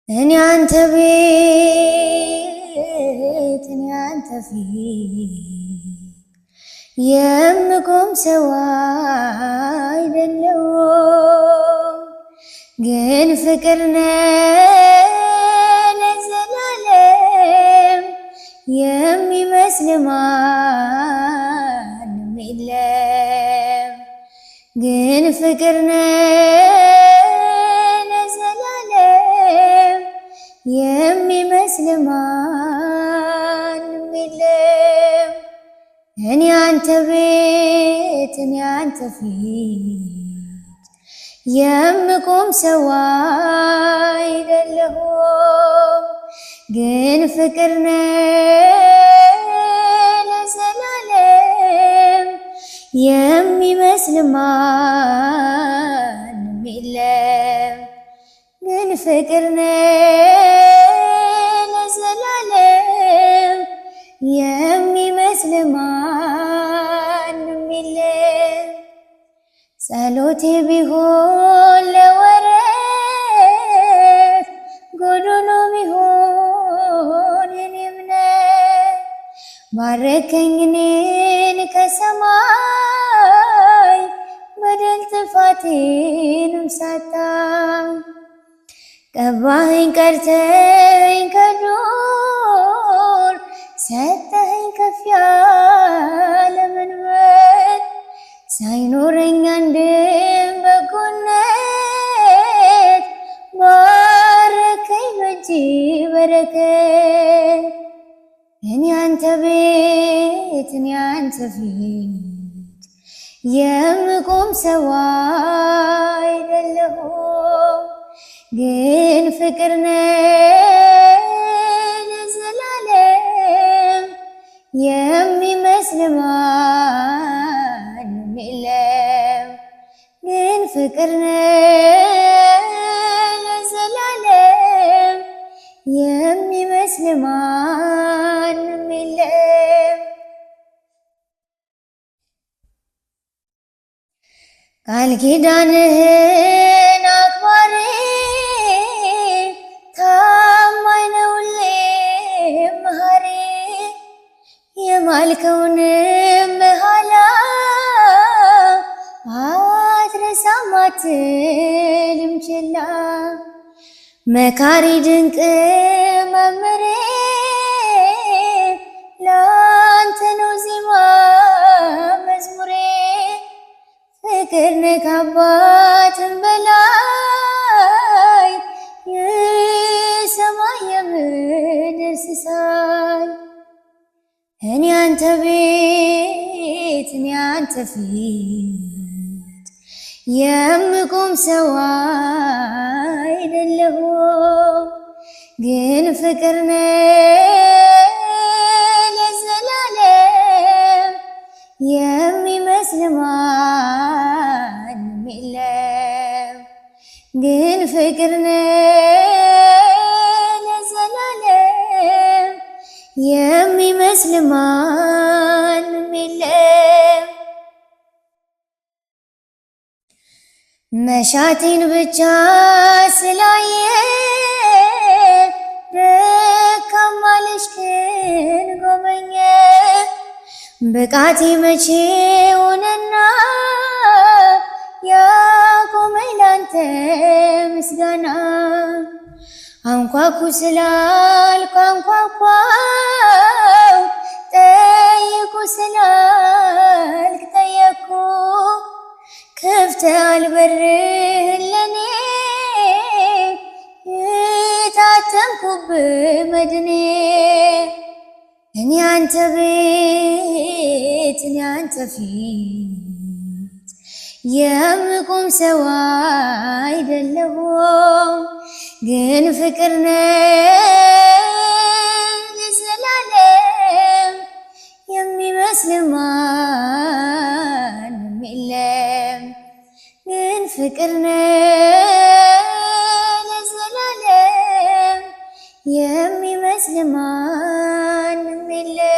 እኔ አንተ ቤት እኔ አንተ ፊት የምቆም ሰው አይደለሁም፣ ግን ፍቅር ነህ ለዘላለም የሚመስል ማንም የለም። ግን ፍቅር ነህ ለዘላለም የሚመስል ማንም የለም። እኔ አንተ ቤት እኔ አንተ ፊት የምቆም ሰው አይደለሁም፣ ግን ፍቅር ነህ ለዘላለም የሚመስል ማንም የለም። ግን ፍቅር ነህ ለዘላለም የሚመስል ማንም የለም። ጸሎቴ ቢሆን ለወረት ጎዶሎ ቢሆን የኔ እምነት ባረከኝ እኔን ከሰማይ በደል ጥፋቴንም ሳታይ ቀባኸኝ ቀርተኸኝ ከዱር ሰጠኸኝ ከፍ ያለ መንበር ሳይኖረኝ አንድም በጎነት ባረከኝ በእጅ በረከት። እኔ አንተ ቤት እኔ አንተ ፊት የምቆም ሰው አይደለሁም፣ ግን ፍቅር ነህ ለዘላለም የሚመስል ማንም የለም። ግን ፍቅር ነህ ለዘላለም የሚመስል ማንም የለም። ቃል ኪዳንህን አክባሪ ታማኝ ነው ሁሌም መሐሪ የማልከውንም መሐላ አትረሳም አትልም ችላ። መካሪ ድንቅ መምህሬ ላንተ ነው ዜማ መዝሙሬ። ፍቅር ነህ ከአባትም በላይ የሰማይ የምድር ሲሳይ። እኔ አንተ ቤት እኔ አንተ ፊት የምቆም ሰው አይደለሁም፣ ግን ፍቅር ነህ ለዘላለም የሚመስል ማንም የለም። ግን ፍቅር ነህ ለዘላለም የሚመስል ማንም የለም። መሻቴን ብቻ ስላየ ደካማ ልጅህን ጎበኘ። ብቃቴ መቼ ሆነና ያቆመኝ ላንተ ምስጋና። አንኳኩ ስላልኩ አንኳኳው፣ ጠይቁ ስላልክ ጠየቅኩ። ከፍተሃል በርህን ለኔ የታተምኩብህ መድኔ። እኔ አንተ ቤት እኔ አንተ ፊት የምቆም ሰው አይደለሁም፣ ግን ፍቅር ነህ ለዘላለም የሚመስል ማንም የለም። ግን ፍቅር ነህ ለዘላለም የሚመስል ማንም የለም።